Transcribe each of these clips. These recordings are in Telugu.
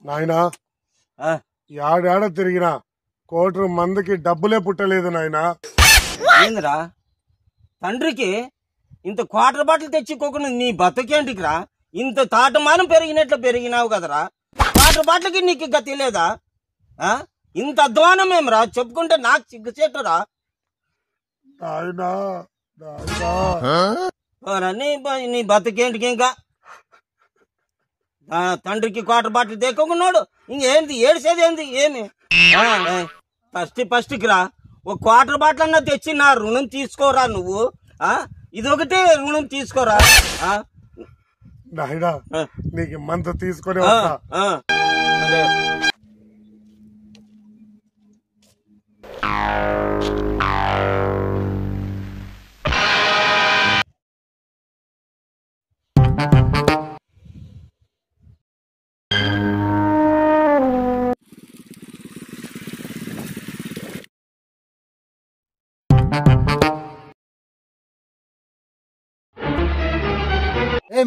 నాయనా ఏడాడ తిరిగినా కోటి మందికి డబ్బులే పుట్టలేదు నాయనా. ఏందిరా తండ్రికి ఇంత క్వార్టర్ బాటిల్ తెచ్చుకోకుండా నీ బతుకేంటికిరా? ఇంత తాటమానం పెరిగినట్లు పెరిగినావు కదరా. క్వార్టర్ బాటిల్కి నీకు గతి లేదా? ఇంత అధ్వానం ఏమరా? చెప్పుకుంటే నాకు సిగ్గుచేటురా. నీ బతుకేంటికి ఇంకా తండ్రికి క్వార్టర్ బాటిల్ తెక్కున్నాడు. ఇంకేంది ఏడ్చేది ఏంది? ఏమి ఫస్ట్కి రా ఒక క్వార్టర్ బాటిల్ అన్నా తెచ్చి నా రుణం తీసుకోరా నువ్వు. ఇదొకటే రుణం తీసుకోరా. నాయనా నీకు మంత తీసుకొని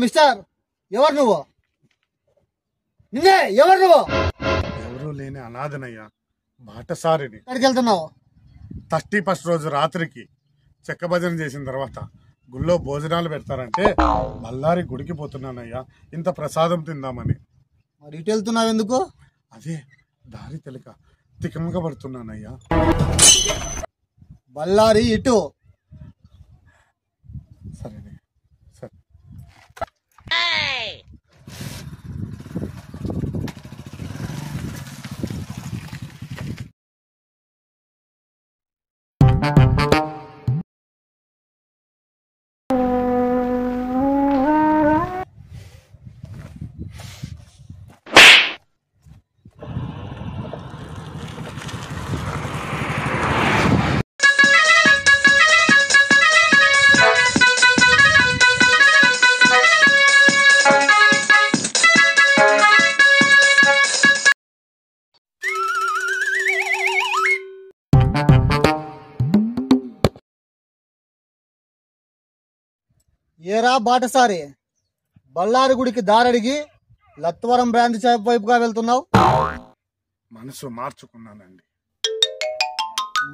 మిస్టర్ ఎవరు నువ్వు? నిన్నే ఎవరు నువ్వు? ఎవరు లేని అనాథనయ్యా, బాటసారిని. ఎక్కడికి వెళ్తున్నావు? 31st రోజు రాత్రికి చెక్క భజన చేసిన తర్వాత గుళ్ళో భోజనాలు పెడతారంటే బళ్ళారి గుడికి పోతున్నానయ్యా, ఇంత ప్రసాదం తిందామని. మరి ఇటు వెళ్తున్నావు ఎందుకు? అదే దారి తెలిక తికమక పడుతున్నానయ్యా. బళ్ళారి ఇటు? సరేనే సరే. ఏరా బాటసారి, బళ్ళారి గుడికి దారడిగి లత్వరం బ్రాంతి షాప్ వైపుగా వెళ్తున్నావు? మనసు మార్చుకున్నానండి.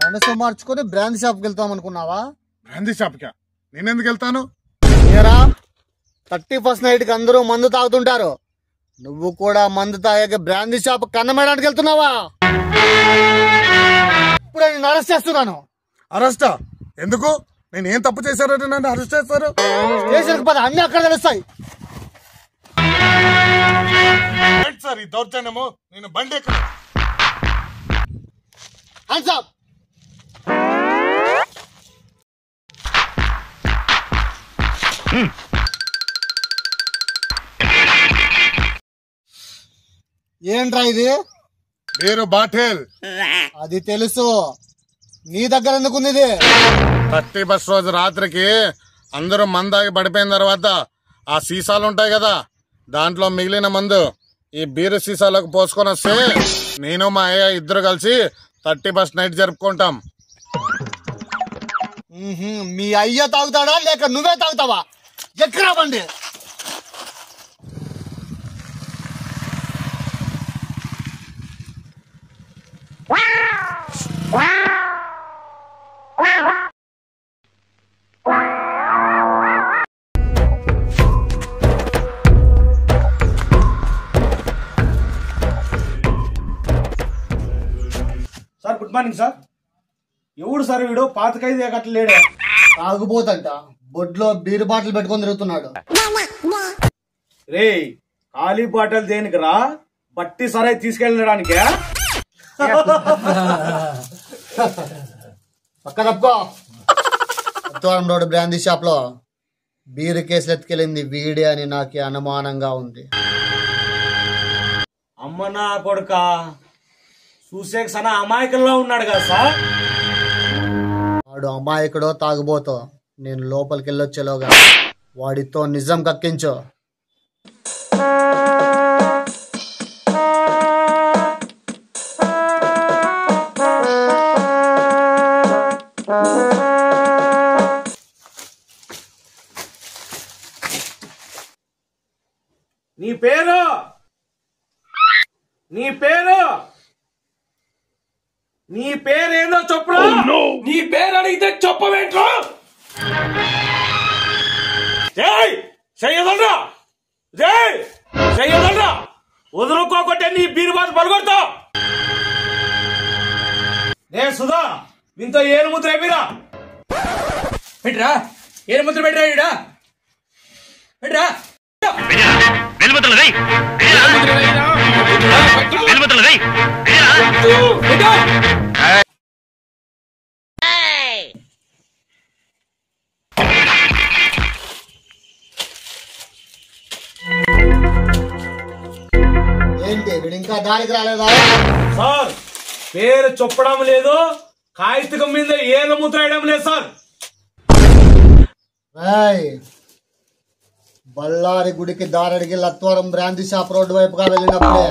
మనసు మార్చుకొని బ్రాంతి షాప్కి వెళ్తాం అనుకున్నావా? బ్రాంతి షాప్కా? నేనెందుకు వెళ్తాను? ఏరా 31st నైట్కి అందరూ మందు తాగుతుంటారు, నువ్వు కూడా మందు తాగాక బ్రాంతి షాప్ కన్నమేయడానికి వెళ్తున్నావా? ఇప్పుడే నేను అరెస్ట్ చేస్తున్నాను. అరెస్టా? ఎందుకు? నేను ఏం తప్పు చేశారంటే నన్ను అరెస్ట్ చేస్తారు? స్టేషన్కి పద, అన్ని అక్కడ తెలుస్తాయి. సార్ ఈ దౌర్జన్యము, నేను బండి ఎక్కడ. ఏంట్రా ఇది? మీరు బాటిల్. అది తెలుసు, నీ దగ్గర ఎందుకుంది ఇది? 31st రోజు రాత్రికి అందరూ మందాగి పడిపోయిన తర్వాత ఆ సీసాలు ఉంటాయి కదా, దాంట్లో మిగిలిన మందు ఈ బీరు సీసాలకు పోసుకొని వస్తే నేను మా అయ్య ఇద్దరు కలిసి 31st నైట్ జరుపుకుంటాం. మీ అయ్య తాగుతాడా లేక నువ్వే తాగుతావా? ఎక్కడా బండి? Sir good morning sir. ఎవడు సార్ వీడు? పాతకైదు ఎక్కట్లేడు. తాగుబోతంట, బొడ్లో బీరు బాటిల్ పెట్టుకొని తిరుగుతున్నాడు. రే ఖాళీ బాటలు దేనికి రా? బట్టి సరే తీసుకెళ్ళడానికే. పక్క తప్పుకో. కొత్తవరం రోడ్ బ్రాందీ షాప్ లో బీరు కేసులు ఎత్తుకెళ్ళింది వీడే అని నాకు అనుమానంగా ఉంది. అమ్మ నా కొడుక, చూసేకి సన అమాయకుల్లో ఉన్నాడు కదా సార్. వాడు అమాయకుడో తాగుబోతో నేను లోపలికి వెళ్ళొచ్చేలోగా వాడితో నిజం కక్కించు. నీ పేరు? నీ పేరేందో చెప్పురా. నీ పేరు అడిగితే చెప్పవేంట్రా? చెయ్యదల్రా, చెయ్యదల్రా, వదులుకోకుంటే నీ బీరుబాటు పలుకొడతా. నే సుధా, ఇంత ఏను ముద్ర అయిపోయిరా. పెట్టరా, ఏను ముద్ర పెట్టరా. ఈడా పెట్టరా. ఏంటి వీడు ఇంకా దానికి రాలేదా? సార్, పేరు చెప్పడం లేదు, కాగితం మీద ఏళ్ళ ముద్ర వేయడం లేదు సార్. బళ్ళారి గుడికి దారడికి లత్వరం బ్రాంతి షాప్ రోడ్డు వైపుగా వెళ్ళినప్పుడే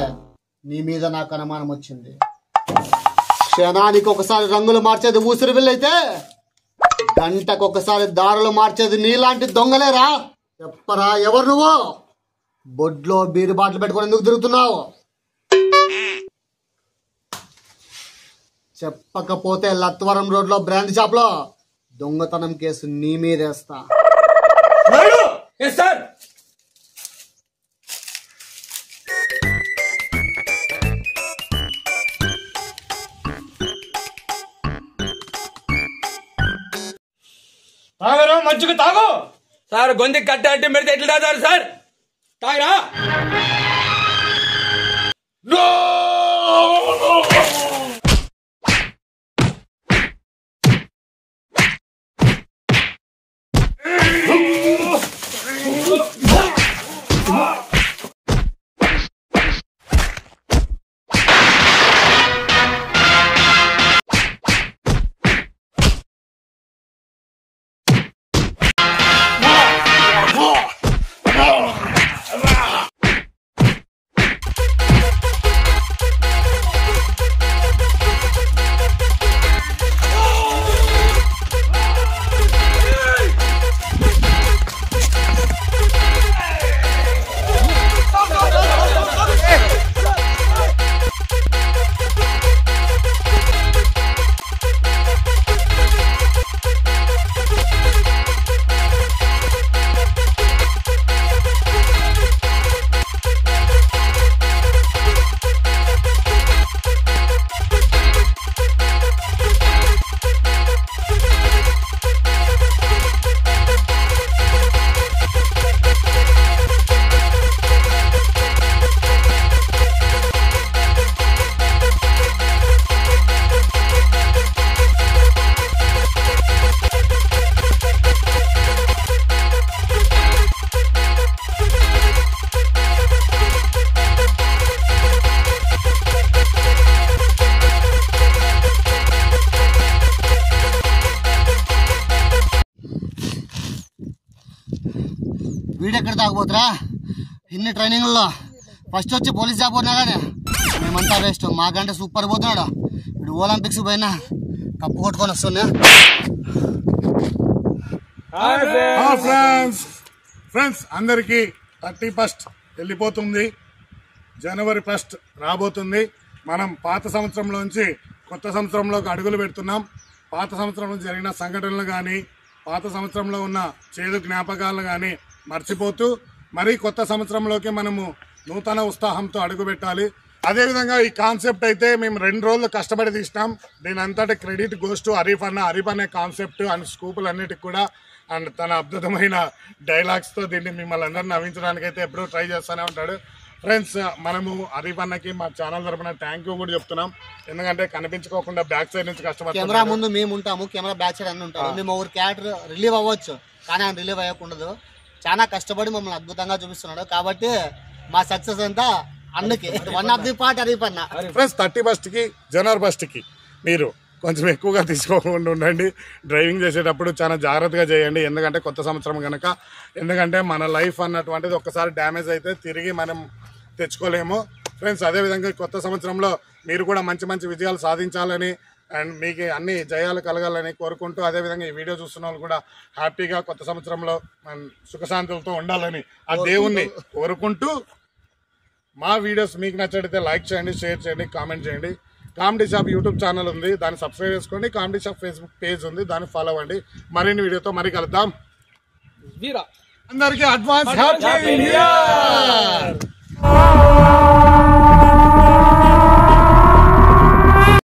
నీ మీద నాకు అనుమానం వచ్చింది. క్షణానికి ఒకసారి రంగులు మార్చేది ఊసిరి వెళ్ళైతే గంటకు ఒకసారి దారులు మార్చేది నీలాంటి దొంగలేరా? చెప్పరా, ఎవరు నువ్వు? బొడ్లో బీరు బాటలు పెట్టుకొని ఎందుకు తిరుగుతున్నావు? చెప్పకపోతే లత్వరం రోడ్లో బ్రాంతి షాప్ లో దొంగతనం కేసు నీ మీదేస్తా. సార్, తాగరా, మజ్జిగ తాగు. సార్, గొంతు కట్ట అంటే మెడితే ఎట్లా తాగారు సార్? తాగరా. వీడెక్కడ తాగబోతురా? ఇన్ని ట్రైనింగ్లో ఫస్ట్ వచ్చి పోలీస్ జాబ్ ఉన్నా కానీ మేమంతా వేస్ట్. మాకంటే సూపర్ పోతున్నాడు వీడు. ఒలింపిక్స్ పోయినా కప్పు కొట్టుకొని వస్తున్నా. ఫ్రెండ్స్ అందరికీ 31st వెళ్ళిపోతుంది, జనవరి 1 రాబోతుంది. మనం పాత సంవత్సరంలోంచి కొత్త సంవత్సరంలోకి అడుగులు పెడుతున్నాం. పాత సంవత్సరంలో జరిగిన సంఘటనలు కానీ, పాత సంవత్సరంలో ఉన్న చేదు జ్ఞాపకాలను కానీ మర్చిపోతూ మరీ కొత్త సంవత్సరంలోకి మనము నూతన ఉత్సాహంతో అడుగు పెట్టాలి. అదేవిధంగా ఈ కాన్సెప్ట్ అయితే మేము 2 రోజులు కష్టపడి తీసినాం. దీని అంతటి క్రెడిట్ గోస్ టు హరీఫ్ అన్న. హరీఫ్ అనే కాన్సెప్ట్ అండ్ స్కూపులు అన్నిటికి కూడా అండ్ తన అద్భుతమైన డైలాగ్స్తో దీన్ని మిమ్మల్ని అందరినీ నవ్వించడానికి అయితే ఎప్పుడూ ట్రై చేస్తూనే ఉంటాడు. ఫ్రెండ్స్, మనము హరీఫ్ అన్నకి మా ఛానల్ తరపున థ్యాంక్ యూ కూడా చెప్తున్నాం. ఎందుకంటే కనిపించుకోకుండా బ్యాక్ సైడ్ నుంచి కష్టపడుతున్నాం. కెమెరా ముందు మేము ఉంటాము, కెమెరా బ్యాక్ సైడ్ అన్ని ఉంటాము. మేము ఒక క్యారెక్టర్ రిలీవ్ అవ్వచ్చు, కానీ ఆయన రిలీవ్ అయ్యకుండదు. చాలా కష్టపడి మమ్మల్ని అద్భుతంగా చూపిస్తున్నాడు. కాబట్టి మా సక్సెస్ అంతా అన్నకి. వన్ ఆఫ్ ది పార్ట్ హరీఫ్ అన్న. ఫ్రెండ్స్, 31st జనవరి 1 మీరు కొంచెం ఎక్కువగా తీసుకోకుండా ఉండండి. డ్రైవింగ్ చేసేటప్పుడు చాలా జాగ్రత్తగా చేయండి. ఎందుకంటే కొత్త సంవత్సరం కనుక. ఎందుకంటే మన లైఫ్ అన్నటువంటిది ఒక్కసారి డ్యామేజ్ అయితే తిరిగి మనం తెచ్చుకోలేము. ఫ్రెండ్స్, అదేవిధంగా కొత్త సంవత్సరంలో మీరు కూడా మంచి మంచి విజయాలు సాధించాలని అండ్ మీకు అన్ని జయాలు కలగాలని కోరుకుంటూ, అదేవిధంగా ఈ వీడియో చూస్తున్న వాళ్ళు కూడా హ్యాపీగా కొత్త సంవత్సరంలో సుఖశాంతులతో ఉండాలని ఆ దేవుణ్ణి కోరుకుంటూ మా వీడియోస్ మీకు నచ్చడితే లైక్ చేయండి, షేర్ చేయండి, కామెంట్ చేయండి. కామెడీ షాప్ యూట్యూబ్ ఛానల్ ఉంది, దాన్ని సబ్స్క్రైబ్ చేసుకోండి. కామెడీ షాప్ ఫేస్బుక్ పేజ్ ఉంది, దాన్ని ఫాలో అవ్వండి. మరిన్ని వీడియోతో మరీ కలుద్దాం. అందరికీ అడ్వాన్స్ హ్యాపీ న్యూ ఇయర్.